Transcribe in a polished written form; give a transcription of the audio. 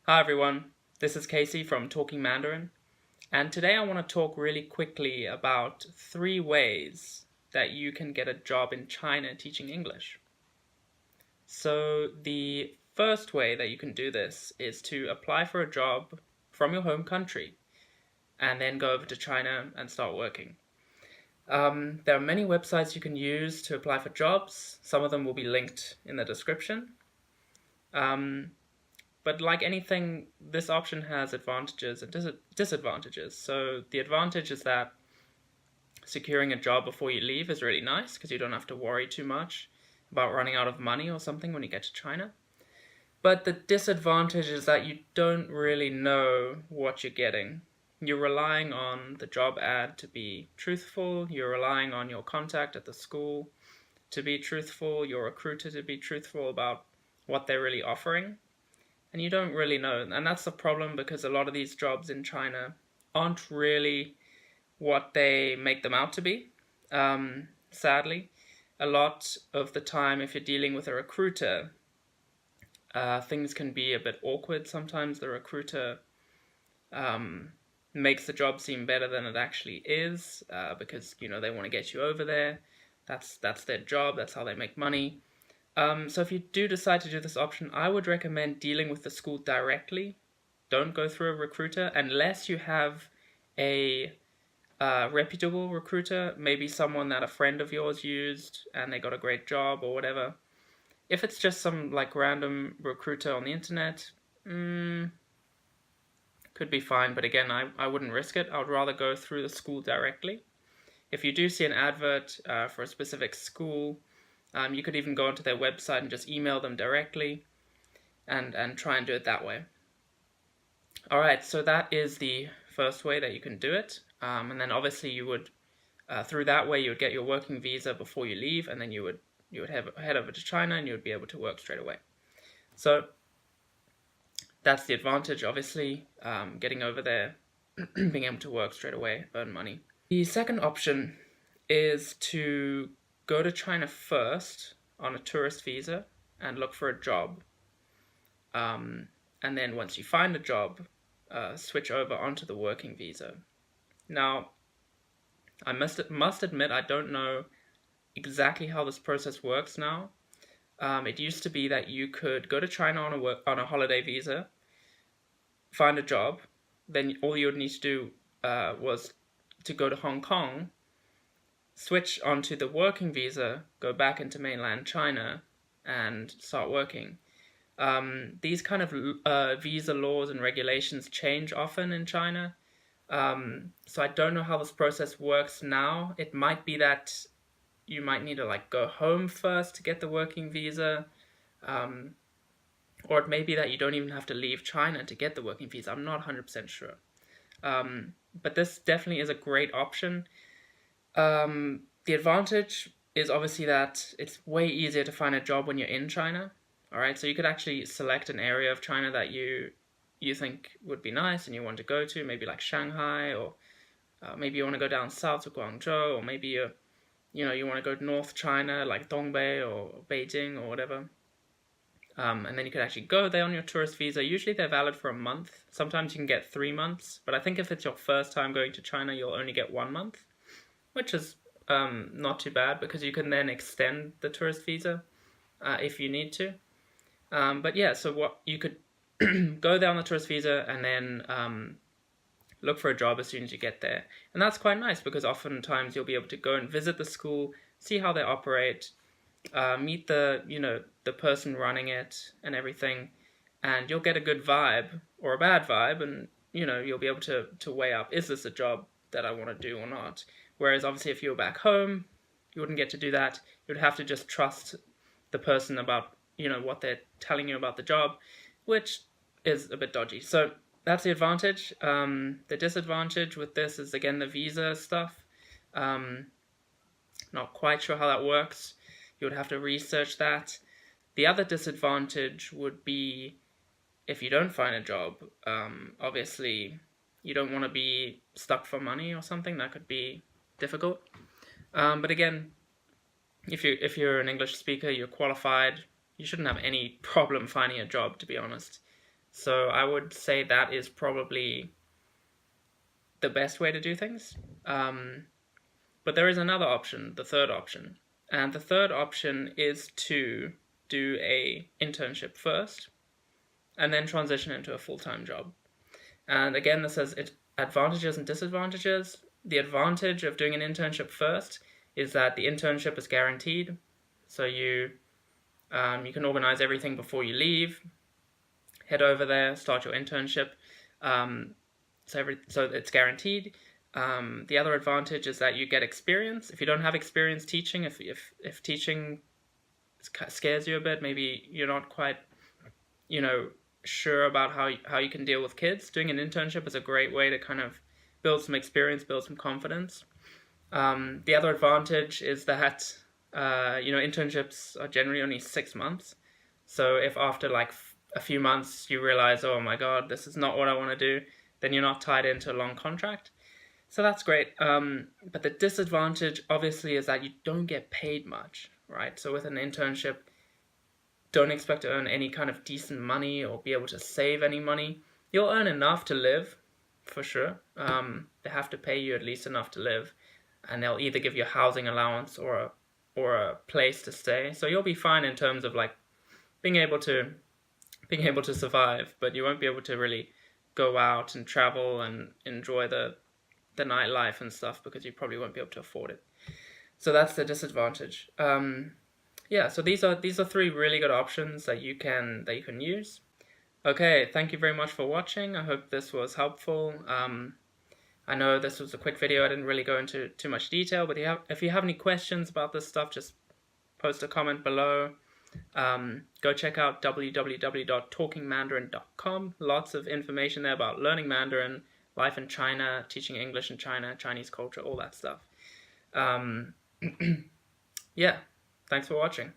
Hi everyone, this is Casey from Talking Mandarin, and today I want to talk really quickly about 3 ways that you can get a job in China teaching English. So the first way that you can do this is to apply for a job from your home country and then go over to China and start working. There are many websites you can use to apply for jobs. Some of them will be linked in the description. But like anything, this option has advantages and disadvantages. So the advantage is that securing a job before you leave is really nice because you don't have to worry too much about running out of money or something when you get to China. But the disadvantage is that you don't really know what you're getting. You're relying on the job ad to be truthful, you're relying on your contact at the school to be truthful, your recruiter to be truthful about what they're really offering. And you don't really know. And that's the problem because a lot of these jobs in China aren't really what they make them out to be. Sadly, a lot of the time, if you're dealing with a recruiter, things can be a bit awkward. Sometimes the recruiter makes the job seem better than it actually is because, they want to get you over there. That's their job. That's how they make money. So if you do decide to do this option, I would recommend dealing with the school directly. Don't go through a recruiter unless you have a reputable recruiter, maybe someone that a friend of yours used and they got a great job or whatever. If it's just some random recruiter on the internet, could be fine, but again, I wouldn't risk it. I would rather go through the school directly. If you do see an advert for a specific school, you could even go onto their website and just email them directly and try and do it that way. Alright, so that is the first way that you can do it. And then obviously you would, through that way, you would get your working visa before you leave, and then you would head over to China and you would be able to work straight away. So that's the advantage, obviously, getting over there, being able to work straight away, earn money. The second option is to go to China first on a tourist visa and look for a job. And then once you find a job, switch over onto the working visa. Now, I must admit I don't know exactly how this process works now. It used to be that you could go to China on a holiday visa, find a job, then all you would need to do was to go to Hong Kong, switch onto the working visa, go back into mainland China, and start working. These kind of visa laws and regulations change often in China. So I don't know how this process works now. It might be that you might need to go home first to get the working visa. Or it may be that you don't even have to leave China to get the working visa. I'm not 100% sure. But this definitely is a great option. The advantage is obviously that it's way easier to find a job when you're in China. Alright, so you could actually select an area of China that you think would be nice and you want to go to, maybe like Shanghai, or maybe you want to go down south to Guangzhou, or maybe you want to go to North China, like Dongbei or Beijing or whatever. And then you could actually go there on your tourist visa. Usually they're valid for a month. Sometimes you can get 3 months, but I think if it's your first time going to China, you'll only get 1 month, which is not too bad because you can then extend the tourist visa if you need to. But yeah, so what you could go there on the tourist visa and then look for a job as soon as you get there. And that's quite nice because oftentimes you'll be able to go and visit the school, see how they operate, meet the person running it and everything, and you'll get a good vibe or a bad vibe, and you'll be able to weigh up, is this a job that I want to do or not? Whereas obviously if you were back home, you wouldn't get to do that. You'd have to just trust the person about what they're telling you about the job, which is a bit dodgy. So that's the advantage. The disadvantage with this is, again, the visa stuff. Not quite sure how that works. You would have to research that. The other disadvantage would be if you don't find a job. Obviously, you don't want to be stuck for money or something. That could be difficult. But again, if you're an English speaker, you're qualified, you shouldn't have any problem finding a job, to be honest. So I would say that is probably the best way to do things. But there is another option, the third option. And the third option is to do a internship first and then transition into a full-time job. And again, this has advantages and disadvantages. The advantage of doing an internship first is that the internship is guaranteed. So you can organize everything before you leave, head over there, start your internship. So it's guaranteed. The other advantage is that you get experience. If you don't have experience teaching, if teaching scares you a bit, maybe you're not quite, sure about how you can deal with kids, doing an internship is a great way to kind of build some experience, build some confidence. The other advantage is that internships are generally only 6 months. So if after like a few months you realize, oh my god, this is not what I want to do, then you're not tied into a long contract. So that's great. But the disadvantage obviously is that you don't get paid much, right? So with an internship, don't expect to earn any kind of decent money or be able to save any money. You'll earn enough to live, for sure. They have to pay you at least enough to live, and they'll either give you a housing allowance or a place to stay. So you'll be fine in terms of like being able to survive, but you won't be able to really go out and travel and enjoy the nightlife and stuff because you probably won't be able to afford it. So that's the disadvantage. So these are 3 really good options that you can use. Okay, thank you very much for watching. I hope this was helpful. I know this was a quick video. I didn't really go into too much detail, but if you have any questions about this stuff, just post a comment below. Go check out www.talkingmandarin.com. Lots of information there about learning Mandarin, life in China, teaching English in China, Chinese culture, all that stuff. Yeah. Thanks for watching.